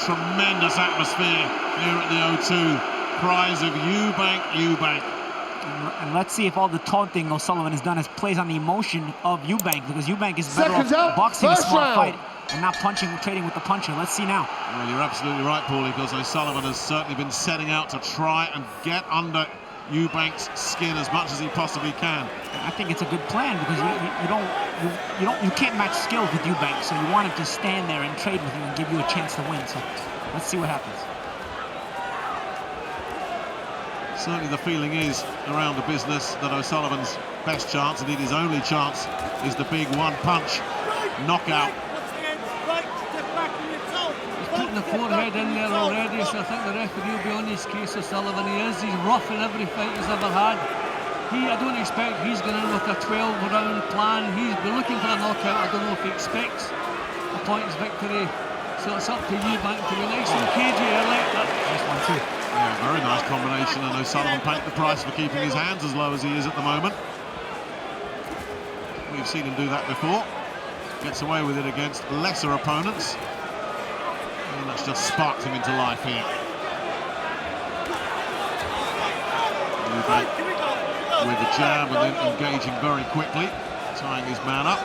tremendous atmosphere here at the O2. Cries of Eubank, Eubank. And let's see if all the taunting O'Sullivan has done is plays on the emotion of Eubank, because Eubank is better off boxing a smart fight and not punching, trading with the puncher. Let's see now. Well, you're absolutely right, Paulie, because O'Sullivan has certainly been setting out to try and get under Eubank's skin as much as he possibly can. I think it's a good plan, because you can't match skills with Eubank, so you want him to stand there and trade with you and give you a chance to win. So let's see what happens. Certainly the feeling is around the business that O'Sullivan's best chance, indeed his only chance, is the big one-punch knockout. He's putting the forehead in there already, so I think the referee will be on his case. O'Sullivan, he's rough in every fight he's ever had. I don't expect he's going in with a 12-round plan. He's been looking for a knockout. I don't know if he expects a points victory. So it's up to Eubank to be nice and cagey early. Nice one too. Yeah, very nice combination, and O'Sullivan paid the price for keeping his hands as low as he is at the moment. We've seen him do that before. Gets away with it against lesser opponents. And that's just sparked him into life here. Eubank with the jab and then engaging very quickly, tying his man up.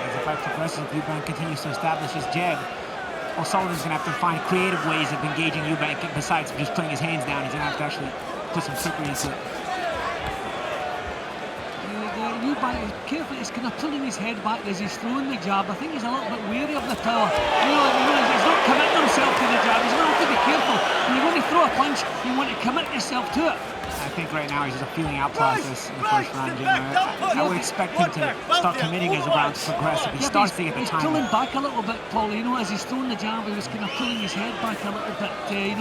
As the fight progresses, if Eubank continues to establish his jab, O'Sullivan's going to have to find creative ways of engaging Eubank besides just putting his hands down. He's going to have to actually put some trickery into it. Eubank is careful, he's kind of pulling his head back as he's throwing the jab. I think he's a little bit wary of the power. He's not committing himself to the jab. He's going to have to be careful. When you want to throw a punch, you want to commit yourself to it. I think right now he's just a feeling out process in the first round, Jim. I would expect him to start committing as the rounds progress. If he starts to get the time. He's pulling back a little bit, Paul. As he's throwing the jab, he was kind of pulling his head back a little bit. He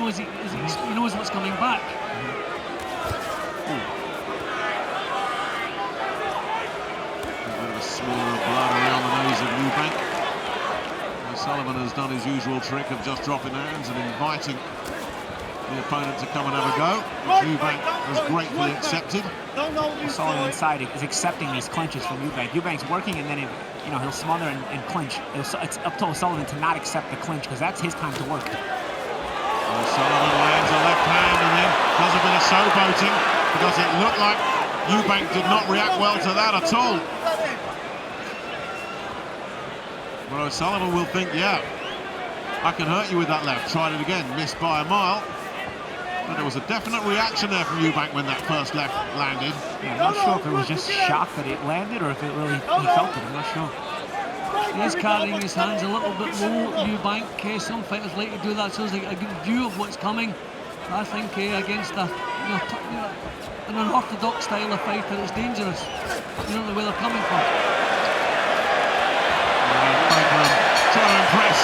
knows what's coming back. Smaller blood around the nose of Eubank. O'Sullivan has done his usual trick of just dropping hands and inviting the opponent to come and have a go, which Eubank has gratefully accepted. O'Sullivan inside is accepting these clinches from Eubank. Eubank's working, and then he'll smother and clinch. It's up to O'Sullivan to not accept the clinch, because that's his time to work. O'Sullivan lands a left hand and then does a bit of showboating, because it looked like Eubank did not react well to that at all. Well, O'Sullivan will think, yeah, I can hurt you with that left. Tried it again, missed by a mile. But there was a definite reaction there from Eubank when that first left landed. Yeah, I'm not sure if it was just shock that it landed or if it really he felt it. I'm not sure. He is carrying his hands a little bit low, Eubank. Some fighters like to do that, so there's like a good view of what's coming. I think against an unorthodox style of fighter, it's dangerous. You don't know where they're coming from. Trying to impress.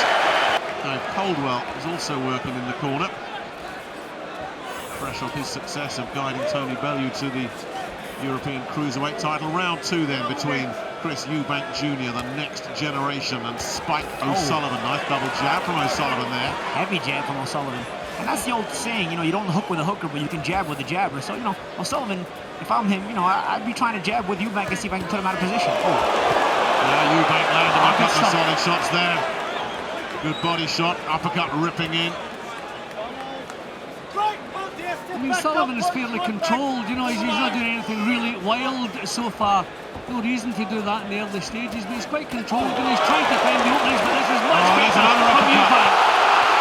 Coldwell is also working in the corner. Fresh off his success of guiding Tony Bellew to the European Cruiserweight title. Round two then between Chris Eubank Jr., the next generation, and Spike O'Sullivan. Nice double jab from O'Sullivan there. Heavy jab from O'Sullivan. And that's the old saying, you don't hook with a hooker, but you can jab with a jabber. So, O'Sullivan, if I'm him, I'd be trying to jab with Eubank and see if I can put him out of position. Yeah, Eubank landed a couple of solid shots there. Good body shot, uppercut ripping in. Sullivan is fairly controlled, he's not doing anything really wild so far. No reason to do that in the early stages, but he's quite controlled, he's trying to find the openings, but this is much better from Eubank.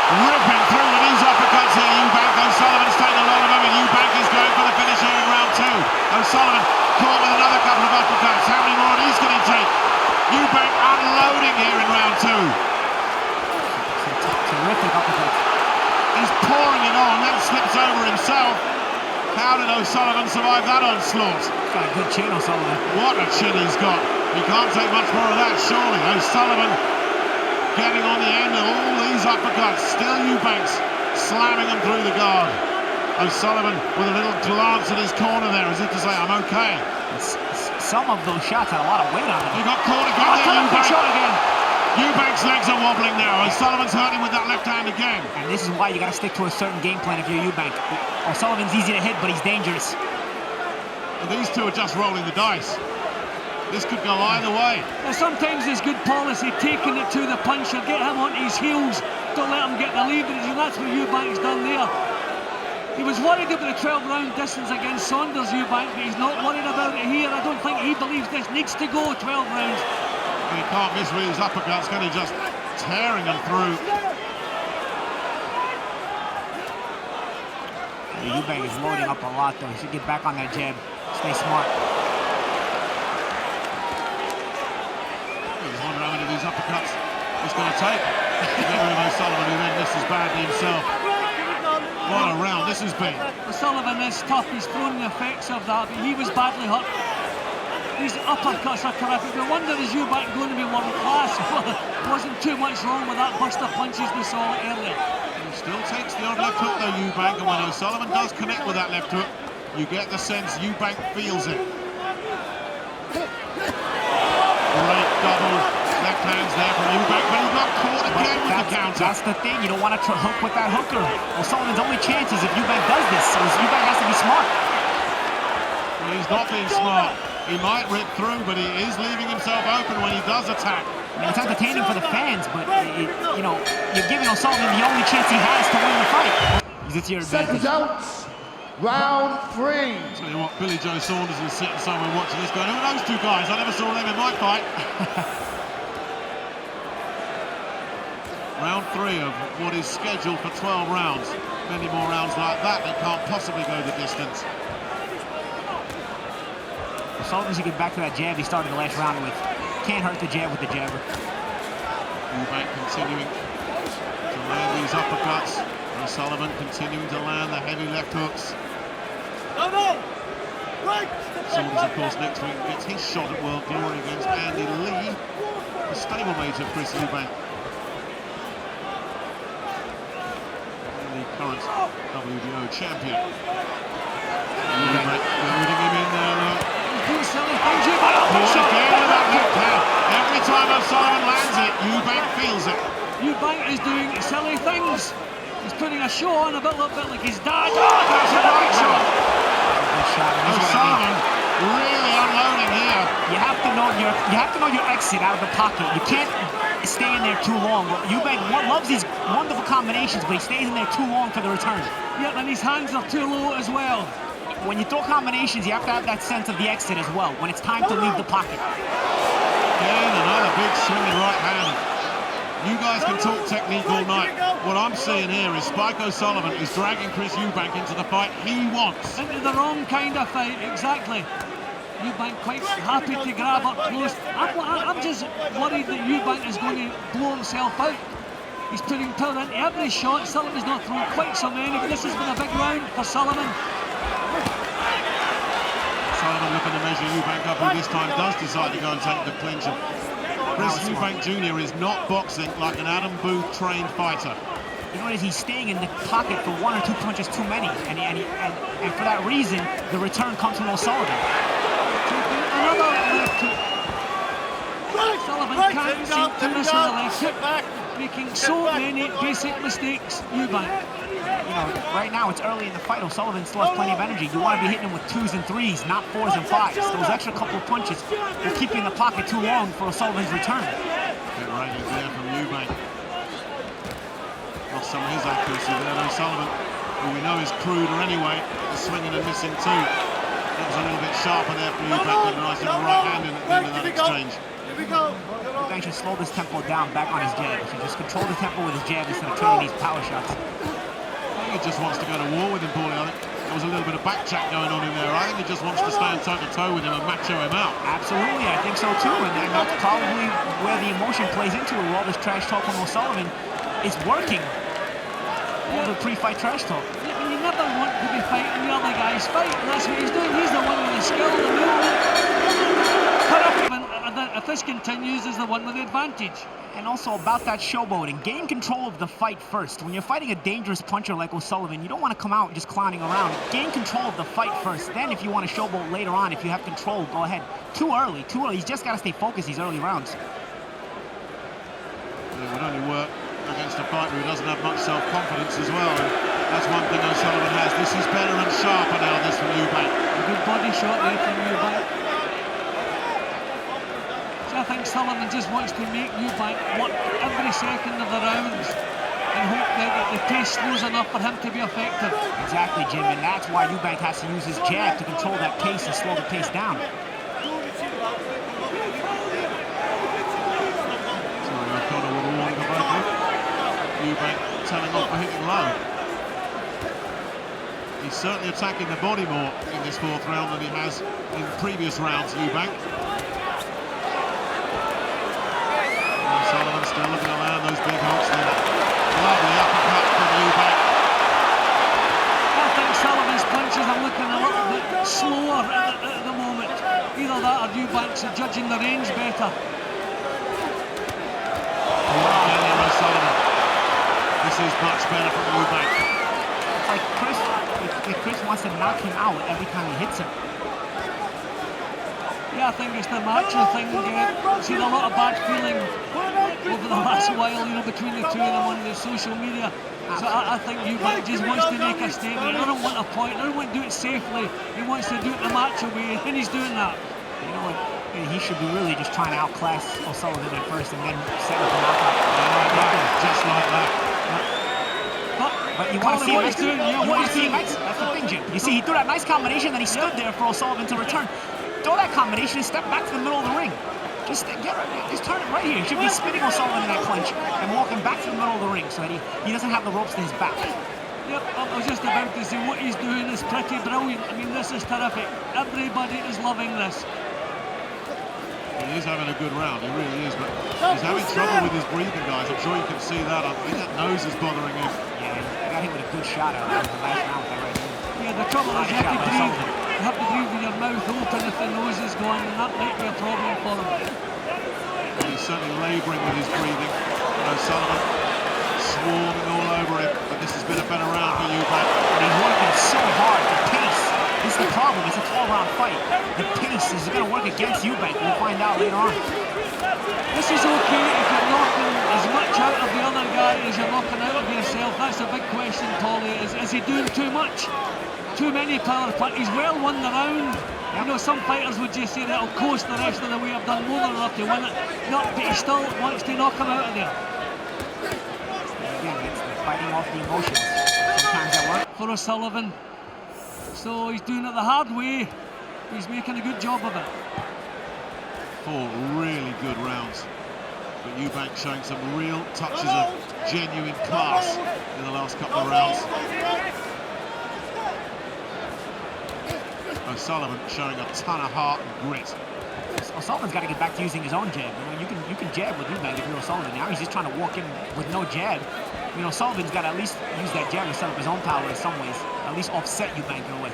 Ripping through with these uppercuts here, Eubank. O'Sullivan's taking a lot of them, and Eubank is going for the finish here in round two. O'Sullivan caught with another couple of uppercuts. How many more of these can he take? Eubank unloading here in round two. Terrific uppercuts. He's pouring it on, then slips over himself. How did O'Sullivan survive that onslaught? He's got a good chin, O'Sullivan. What a chin he's got. He can't take much more of that, surely. O'Sullivan getting on the end of all these uppercuts. Still Eubanks slamming them through the guard. O'Sullivan with a little glance at his corner there, as if to say, I'm okay. Some of those shots had a lot of weight on them. He got caught again. Shot again. Eubank's legs are wobbling now. O'Sullivan's hurting with that left hand again. And this is why you got to stick to a certain game plan if you're Eubank. O'Sullivan's easy to hit, but he's dangerous. And these two are just rolling the dice. This could go either way. Well, sometimes it's good policy, taking it to the puncher, get him onto his heels, don't let him get the leverage, and that's what Eubank's done there. He was worried about the 12-round distance against Saunders, Eubank, but he's not worried about it here. I don't think he believes this needs to go 12 rounds. He can't miss with his uppercuts, can he? Just tearing him through. Eubank is loading up a lot, though. He should get back on that jab. Stay smart. He's wondering how many of these uppercuts he's going to take. Get rid of Sullivan, who then misses badly himself. What a round this has been. Sullivan is tough. He's thrown the effects of that, but he was badly hurt. These uppercuts are terrific. No wonder is Eubank going to be world class. Wasn't too much wrong with that burst of punches we saw earlier. He still takes the odd left hook though, Eubank, and when O'Sullivan does connect with that left hook, you get the sense Eubank feels it. Great double left hands there from Eubank, but he got caught again with the counter. That's the thing, you don't want to hook with that hooker. O'Sullivan's only chance is if Eubank does this, so Eubank has to be smart. Well, he's not being smart. He might rip through, but he is leaving himself open when he does attack. I mean, it's entertaining for the fans, but you know, you're giving O'Sullivan the only chance he has to win the fight. It's your advantage. Seconds out, round 3. Tell you what, Billy Joe Saunders is sitting somewhere watching this going, who are those two guys? I never saw them in my fight. Round 3 of what is scheduled for 12 rounds. Many more rounds like that, they can't possibly go the distance. Sullivan should get back to that jab he started the last round with. Can't hurt the jab with the jabber. Eubank continuing to land these uppercuts. And Sullivan continuing to land the heavy left hooks. Saunders, of course, next week gets his shot at World Glory against Andy Lee, the stablemate of Chris Eubank. And the current WBO champion. Eubank loading him in there, look. Every time O'Sullivan lands it, Eubank feels it. Eubank is doing silly things. He's putting a show on a little bit like his dad. That's a right shot. O'Sullivan really unloading here. You have to know your exit out of the pocket. You can't stay in there too long. Eubank loves these wonderful combinations, but he stays in there too long for the return. Yeah, and his hands are too low as well. When you throw combinations, you have to have that sense of the exit as well, when it's time to leave the pocket. Again, another big swinging right hand. You guys can talk technique all night. What I'm seeing here is Spike O'Sullivan is dragging Chris Eubank into the fight he wants. Into the wrong kind of fight, exactly. Eubank quite happy to grab up close. I'm just worried that Eubank is going to blow himself out. He's putting power into every shot. Sullivan's not thrown quite so many, but this has been a big round for Sullivan. Sullivan looking to measure Eubank up, who this time does decide to go and take the clinch. Chris Eubank Jr. is not boxing like an Adam Booth trained fighter. You know what it is? He's staying in the pocket for 1 or 2 punches too many, and for that reason, the return comes from O'Sullivan. Another left hook. Sullivan can't seem to miss on the left hook, making so many basic mistakes. Eubank. You know, right now it's early in the fight. O'Sullivan still has plenty of energy. You want to be hitting him with 2s and 3s, not 4s and 5s. Those extra couple of punches will keep you in the pocket too long for O'Sullivan's return. Good right there from Eubank. Lost some of his accuracy there. O'Sullivan, who we know is cruder anyway, is swinging and missing too. That was a little bit sharper there for Eubank, with a nice little right hand in the end of that exchange. Eubank should slow this tempo down back on his jab. He should just control the tempo with his jab instead of trading these power shots. He just wants to go to war with him, Paulie. I think there was a little bit of back chat going on in there. I think he just wants to stand toe-to-toe with him and macho him out. Absolutely, I think so too. And that's probably where the emotion plays into it. All this trash talk from O'Sullivan is working. All the pre-fight trash talk. Yeah, you never want to be fighting the other guy's fight, and that's what he's doing. He's the one with the skill, the movement. If this continues, is the one with the advantage. And also about that showboating, gain control of the fight first. When you're fighting a dangerous puncher like O'Sullivan, you don't want to come out just clowning around. Gain control of the fight first. Then if you want to showboat later on, if you have control, go ahead. Too early. He's just got to stay focused these early rounds. It would only work against a fighter who doesn't have much self-confidence as well. And that's one thing O'Sullivan has. This is better and sharper now, this from Eubank. A good body shot there from Eubank. Sullivan just wants to make Eubank work every second of the rounds and hope that the pace slows enough for him to be effective. Exactly, Jim, and that's why Eubank has to use his jab to control that pace and slow the pace down. Sorry, O'Connor with a warning about it. Eubank telling off for hitting low. He's certainly attacking the body more in this fourth round than he has in previous rounds, Eubank. Sullivan still looking to land those big hooks there. Lovely uppercut from Eubank. I think Sullivan's punches are looking a little bit slower at the moment. Either that or Eubank's judging the range better. Sullivan. This is much better from Eubank. It's like Chris wants to knock him out every time he hits him. Yeah, I think it's the macho thing. Seen a lot of bad feeling over the last while, between the two of them on the social media. So I think Eubank just wants to make a statement. He doesn't want a point. He doesn't want to do it safely. He wants to do it the macho way, and he's doing that. You know what? He should be really just trying to outclass Sullivan at first and then set up a knockout. Just like that. But you want to see him next? That's the thing, Jim. You see, he threw that nice combination, then he stood there for Sullivan to return. Throw that combination and step back to the middle of the ring. Just turn it right here. He should be spinning Sullivan in that clinch and walking back to the middle of the ring so that he doesn't have the ropes to his back. Yep, I was just about to say what he's doing is pretty brilliant. I mean, this is terrific. Everybody is loving this. He is having a good round, he really is, but he's having trouble with his breathing, guys. I'm sure you can see that. I think that nose is bothering him. Yeah, I got him with a good shot out of the last round with that right here. Yeah, the trouble is you have to breathe. You have to breathe with your mouth open if the nose is going, and that might be a problem for him. Well, he's certainly labouring with his breathing. Sullivan swarming all over him, but this has been a better round for Eubank. And he's working so hard, the pace. This is the problem, it's a 12-round fight. The pace is going to work against Eubank. We'll find out later on. This is okay if you're knocking as much out of the other guy as you're knocking out of yourself. That's a big question, Paulie. Is he doing too much? Too many power punches? He's well won the round. You know, some fighters would just say that'll coast the rest of the way. I've done more than enough to win it. No, but he still wants to knock him out of there. Again, it's fighting off the emotions. Sometimes that works. For O'Sullivan. So he's doing it the hard way. He's making a good job of it. 4 really good rounds. But Eubank showing some real touches of genuine class in the last couple of rounds. Sullivan showing a ton of heart and grit. Sullivan's got to get back to using his own jab. You can jab with Eubank if you're Sullivan. Now he's just trying to walk in with no jab. Sullivan's got to at least use that jab to set up his own power in some ways. At least offset Eubank in a way.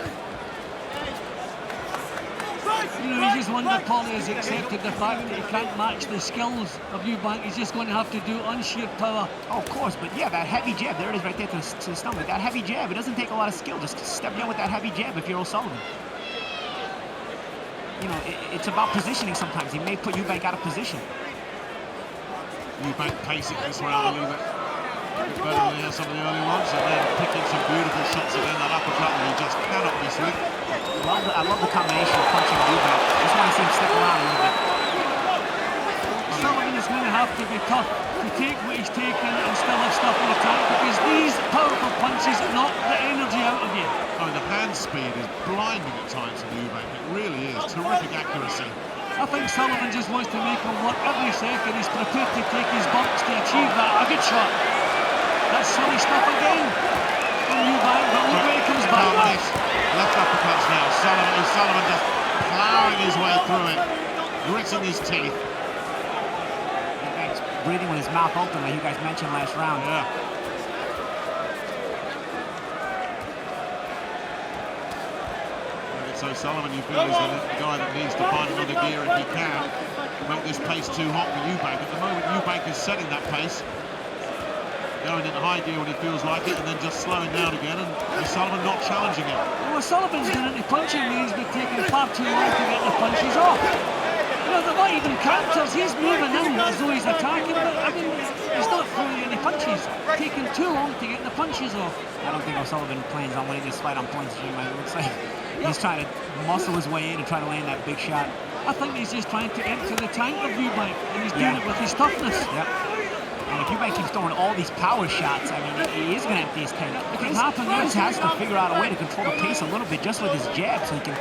He just wondered, Paulie has accepted the fact that he can't match the skills of Eubank. He's just going to have to do unsheared power. Oh, of course, but yeah, that heavy jab, there it is right there to the stomach. That heavy jab, it doesn't take a lot of skill. Just step in with that heavy jab if you're O'Sullivan. It's about positioning sometimes. He may put Eubank out of position. Eubank pacing this round a little bit better than some of the early ones, and then picking some beautiful shots again. That uppercut that he just cannot miss with. I love the combination of punching Eubank. Just want to see him step around a little bit. Sullivan is going to have to be tough to take what he's taken and still have stuff in the tank, because these powerful punches knock the energy out of you. The hand speed is blinding at times from Eubank. It really is. Terrific accuracy. I think Sullivan just wants to make him work every second. He's prepared to take his bumps to achieve that. A good shot. That's silly stuff again from Eubank, but look where he comes back. Left uppercuts now. Sullivan just ploughing his way through it, gritting his teeth. Eubank's breathing with his mouth open, like you guys mentioned last round. Yeah. So Sullivan, you feel, is the guy that needs to find another gear if he can make this pace too hot for Eubank. At the moment, Eubank is setting that pace, going into high gear when he feels like it, and then just slowing down again, and Sullivan not challenging him. Well, Sullivan's going into punching range, but taking far too long to get the punches off. They're not even counters. He's moving in as though he's attacking, but he's not throwing any punches. Taking too long to get the punches off. I don't think O'Sullivan plans on winning this fight on points, Jim. It looks like he's trying to muscle his way in and try to land that big shot. I think he's just trying to empty the tank of Eubank, and he's doing it with his toughness. Yep. And if Eubank keeps throwing all these power shots, I mean, he is going to empty his tank. It can happen. Chris has to figure out a way to control the pace a little bit just with his jab so he can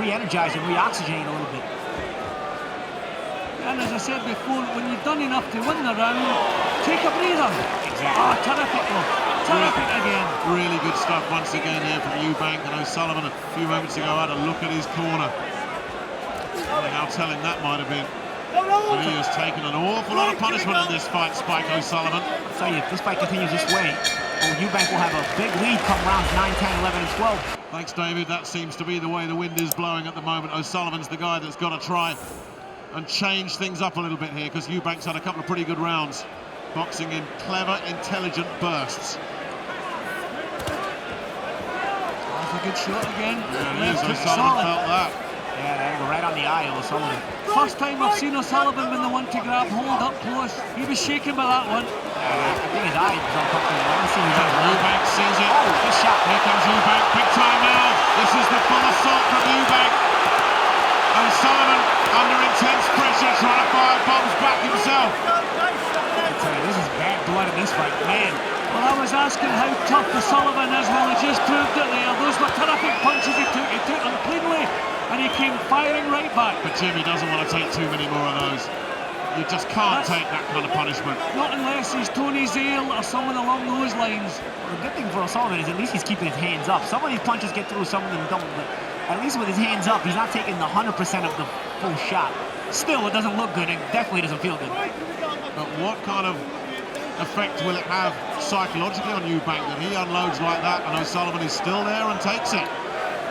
re-energize and re-oxygenate a little bit. And as I said before, when you've done enough to win the round, take a breather. Exactly. Oh, terrific though. Terrific again. Really good stuff once again here from Eubank. And O'Sullivan a few moments ago had a look at his corner. I don't know how telling that might have been. But he has taken an awful lot of punishment in this fight, Spike O'Sullivan. I'll tell you, if this fight continues this way, Eubank will have a big lead come rounds 9, 10, 11, and 12. Thanks, David. That seems to be the way the wind is blowing at the moment. O'Sullivan's the guy that's got to try and change things up a little bit here, because Eubank's had a couple of pretty good rounds, boxing in clever, intelligent bursts. That's a good shot again. Yeah, O'Sullivan felt that. Yeah, there you go, right on the eye of O'Sullivan. First time I've seen O'Sullivan been the one to grab hold up close. He was shaken by that one. I think his eye was uncomfortable. I haven't seen his eye. Eubank sees it. Oh, good shot. Here comes Eubank, big time now. This is the full assault from Eubank. O'Sullivan under intense pressure, trying to fire bombs back himself. I tell you, this is bad blood in this fight, man. Well, I was asking how tough O'Sullivan is. Well, he just proved it there. Those were terrific punches he took. He took them cleanly, and he came firing right back. But Jimmy doesn't want to take too many more of those. You just can't take that kind of punishment. Not unless he's Tony Zale or someone along those lines. The good thing for O'Sullivan is at least he's keeping his hands up. Some of these punches get through, some of them don't, but at least with his hands up, he's not taking the 100% of the full shot. Still, it doesn't look good. It definitely doesn't feel good. But what kind of effect will it have psychologically on Eubank that he unloads like that and O'Sullivan is still there and takes it?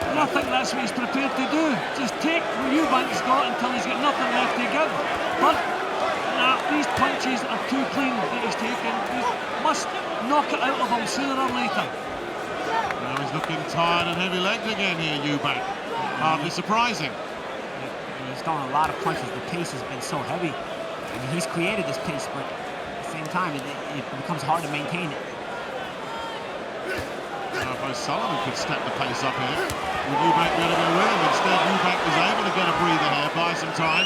And I think that's what he's prepared to do. Just take what Eubank's got until he's got nothing left to give. But nah, these punches are too clean that he's taken. He must knock it out of him sooner or later. Now he's looking tired and heavy-legged again here, Eubank. Hardly surprising. He's throwing a lot of punches. The pace has been so heavy. I mean, he's created this pace, but at the same time, it becomes hard to maintain it. Now if O'Sullivan could step the pace up here, would Eubank be able to go with him? Instead, Eubank was able to get a breather here, buy some time.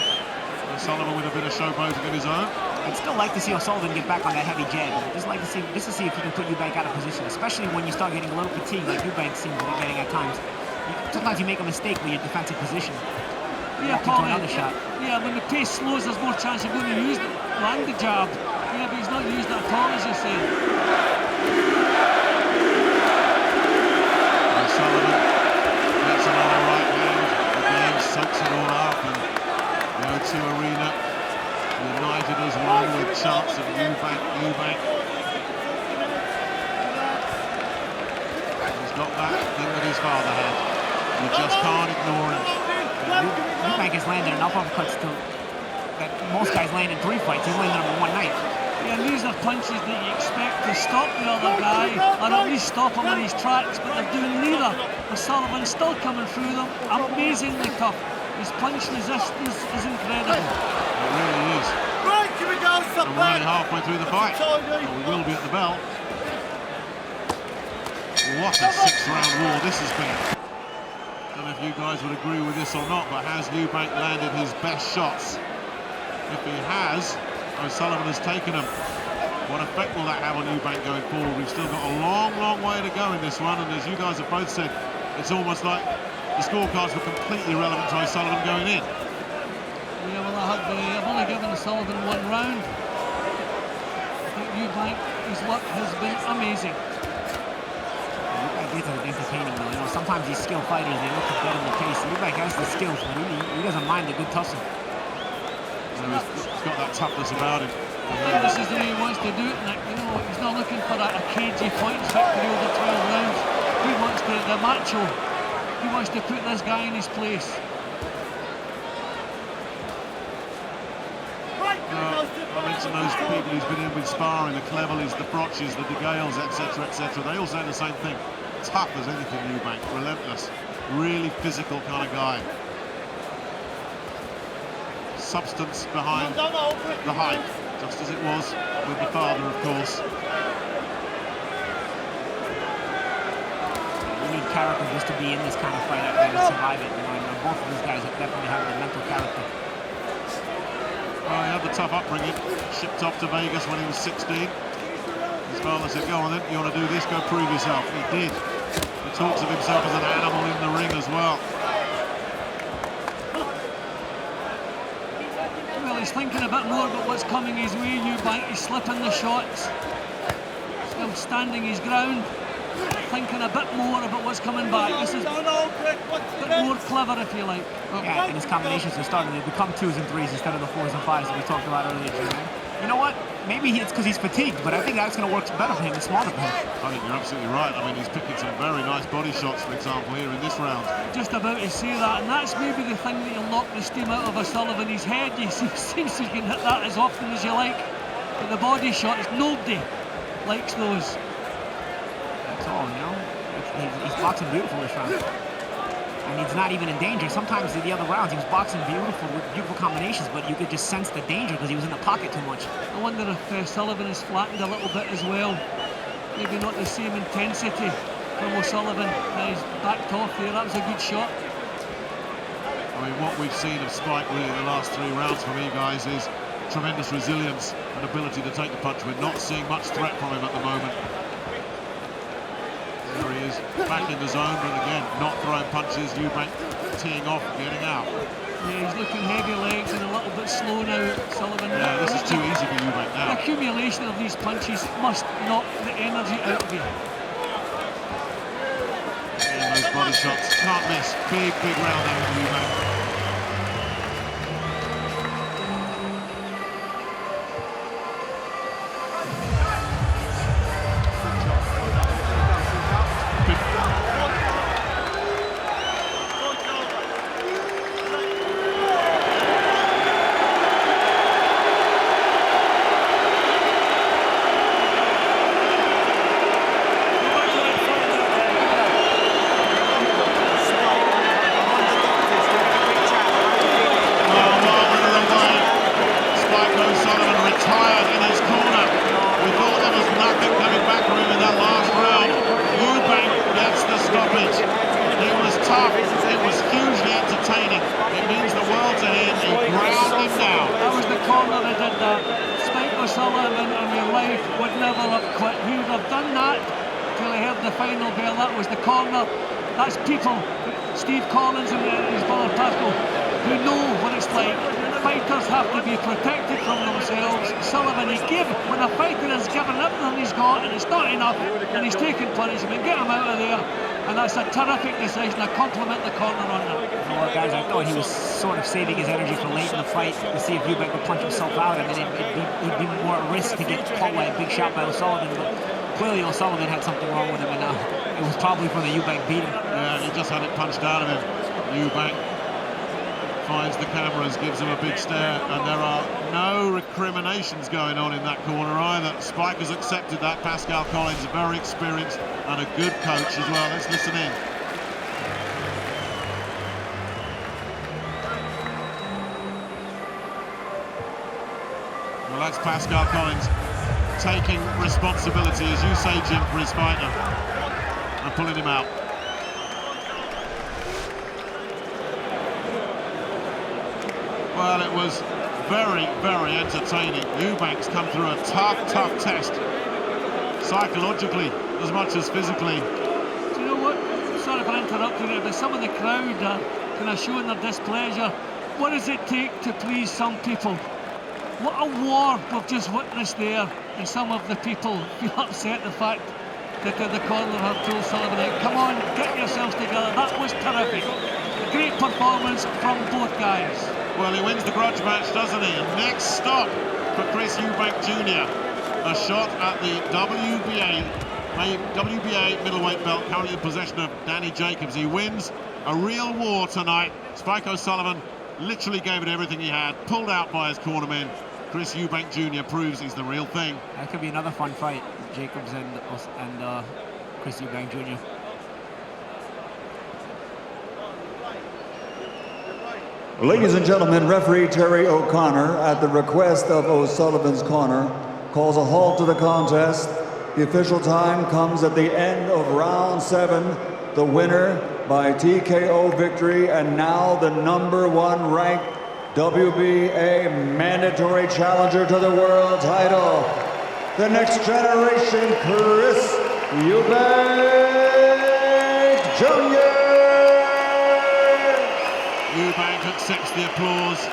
O'Sullivan with a bit of showboating of his own. I'd still like to see O'Sullivan get back on that heavy jab. Just to see if he can put Eubank out of position, especially when you start getting a little fatigued, like Eubank seems to be getting at times. Sometimes you make a mistake with your defensive position. Yeah, Paul, another shot. Yeah, when the pace slows, there's more chance of going to land the jab. Yeah, but he's not used that at all, as you say. Sullivan gets another right hand, again soaks it all up, and the O2 Arena united as one with chants of Eubank. He's got that thing that his father had. You just can't ignore him. Eubank has landed enough uppercuts that most guys land in 3 fights. He's landed them in 1 night. Yeah, and these are punches that you expect to stop the other guy, or at least stop him in his tracks, but they're doing neither. O'Sullivan's still coming through them, amazingly tough. His punch resistance is incredible. It really is. Right, here we go, And we're only halfway through the fight. We will be at the bell. What a 6-round war this has been. Don't know if you guys would agree with this or not, but has Eubank landed his best shots? If he has, O'Sullivan has taken them. What effect will that have on Eubank going forward? We've still got a long, long way to go in this one, and as you guys have both said, it's almost like the scorecards were completely relevant to O'Sullivan going in. Yeah, well, I've only given Sullivan 1 round. I think Eubank, his luck has been amazing. Eubank is entertaining though. You know, sometimes these skilled fighters, they look to get in the pace. Eubank has the skills, but he doesn't mind the good tussle. So he's got that toughness about him. Yeah, this is the way he wants to do it, Nick. You know, he's not looking for a cagey points victory over 12 rounds. He wants the macho. He wants to put this guy in his place. I mentioned those people he's been in with sparring, the Cleverleys, the Frotches, the De Gales, etc., etc. They all say the same thing. Tough as anything, Eubank, relentless, really physical kind of guy. Substance behind the height, just as it was with the father, of course. You need character just to be in this kind of fight and survive it. You know, and both of these guys definitely have the mental character. Well, he had the tough upbringing, shipped off to Vegas when he was 16. His father said, go on then, you want to do this, go prove yourself. He did. He talks of himself as an animal in the ring as well. Well, he's thinking a bit more about what's coming his way. Eubank, he's slipping the shots. Still standing his ground. Thinking a bit more about what's coming back. This is a bit more clever, if you like. Yeah, and his combinations are starting to become 2s and 3s instead of the 4s and 5s that we talked about earlier. You know what? Maybe it's because he's fatigued, but I think that's going to work better for him and smarter for him. I think you're absolutely right. I mean, he's picking some very nice body shots, for example, here in this round. Just about to say that, and that's maybe the thing that will knock the steam out of Sullivan. His head, he seems he can hit that as often as you like, but the body shots, nobody likes those. That's all, you know? He's boxing beautiful this round. And he's not even in danger. Sometimes in the other rounds, he was boxing beautiful with beautiful combinations, but you could just sense the danger because he was in the pocket too much. I wonder if Sullivan has flattened a little bit as well. Maybe not the same intensity from O'Sullivan. He's backed off there. That was a good shot. I mean, what we've seen of Spike really in the last 3 rounds for me, guys, is tremendous resilience and ability to take the punch. We're not seeing much threat from him at the moment. There he is, back in the zone, but again, not throwing punches. Eubank teeing off, getting out. Yeah, he's looking heavy legs and a little bit slow now, Sullivan. Yeah, this is too easy for Eubank now. The accumulation of these punches must knock the energy out of you. And those body shots, can't miss. Big round there for Eubank. Sullivan in your life would never have quit. He would have done that till he heard the final bell. That was the corner. That's people, Steve Collins and his brother Pascal, who know what it's like. Fighters have to be protected from themselves. Sullivan, when a fighter has given everything he's got and it's not enough and he's taking punishment, get him out of there. And that's a terrific decision. I compliment the corner on that. You know what, guys, I thought he was sort of saving his energy for late in the fight to see if Eubank would punch himself out. I mean, it'd be more at risk to get caught by a big shot by O'Sullivan, but clearly O'Sullivan had something wrong with him, and it was probably from the Eubank beating. Yeah, he just had it punched out of him. Eubank finds the cameras, gives him a big stare, and there are no recriminations going on in that corner either. Spike has accepted that. Pascal Collins, very experienced and a good coach as well. Let's listen in. Well, that's Pascal Collins taking responsibility, as you say, Jim, for his fighter and pulling him out. Well, it was very entertaining. Eubank's come through a tough test, psychologically as much as physically. Do you know what? Sorry for interrupting it, but some of the crowd are kind of showing their displeasure. What does it take to please some people? What a war we've just witnessed there, and some of the people feel upset the fact that the corner have told Sullivan out. Come on, get yourselves together. That was terrific. Great performance from both guys. Well, he wins the grudge match, doesn't he? And next stop for Chris Eubank Jr. A shot at the WBA middleweight belt, currently in possession of Danny Jacobs. He wins a real war tonight. Spike O'Sullivan literally gave it everything he had, pulled out by his cornermen. Chris Eubank Jr. proves he's the real thing. That could be another fun fight, Jacobs and Chris Eubank Jr. Ladies and gentlemen, referee Terry O'Connor, at the request of O'Sullivan's corner, calls a halt to the contest. The official time comes at the end of round 7. the winner by TKO victory, and now the #1 ranked WBA mandatory challenger to the world title, the next generation Chris Eubank Jr. Eubank accepts the applause.